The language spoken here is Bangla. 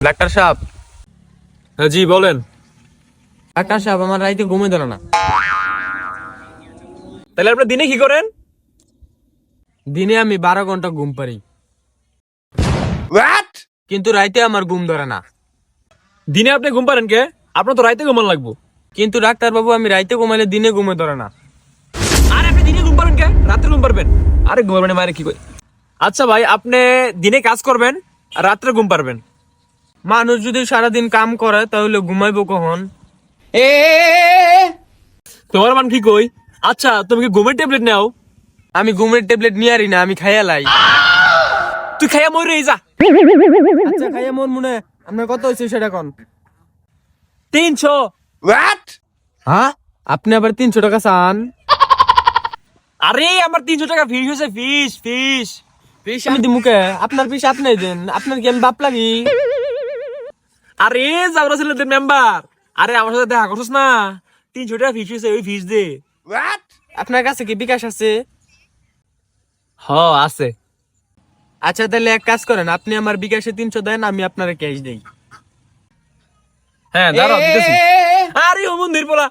ডাক্তার সাহেব। হ্যাঁ জি বলেন। ডাক্তার সাহেব, আমার রাইতে ঘুমে ধরে না। তাহলে আপনি দিনে কি করেন? দিনে আমি 12 ঘন্টা ঘুম পারি, কিন্তু রাইতে আমার ঘুম ধরে না। দিনে আপনি ঘুম পারেন কে? আপনার তো রাইতে ঘুমান লাগবো। কিন্তু ডাক্তার বাবু, আমি রাইতে ঘুমাইলে দিনে ঘুমে ধরে না। আরে আপনি দিনে ঘুম পারেন কে? রাত্রে ঘুম পারবেন? আরে ঘুমাবেন মারে কি কই। আচ্ছা ভাই, আপনি দিনে কাজ করবেন আর রাত্রে ঘুম পারবেন। মানুষ যদি সারাদিন কাম করে তাহলে ঘুমাইবো কখন? তোমার মান কি কই? আচ্ছা তুমি কি ঘুমের ট্যাবলেট নাও? আমি ঘুমের ট্যাবলেট নিয়ে আরি না, আমি খাইয়া লাই। তুই খাইয়া মরে যা। আচ্ছা, খাইয়া মন মনে আপনার কত হয়েছে সেটা কোন? 300। হ্যাঁ, আপনি আবার 300 টাকা চান? আরে আমার 300 টাকা ফিস হয়েছে, ফিস ফিস। পিস আমি দিমুকে? আপনার পিস আপনি দেন, আপনার কি আমি বাপ লাগি? আরে যাবরা ছেলেদের মেম্বার, আরে আমার সাথে দেখা করছিস না? 300 টাকা ফিস হয়েছে, ওই ফিস দে। আপনার কাছে কি বিকাশ আছে? হ আছে। আচ্ছা তাহলে এক কাজ করেন, আপনি আমার বিকাশে 300 দেন, আমি আপনার ক্যাশ দেই। হ্যাঁ দাঁড়াও দিতেছি। আরে ও মন্দির পোলা,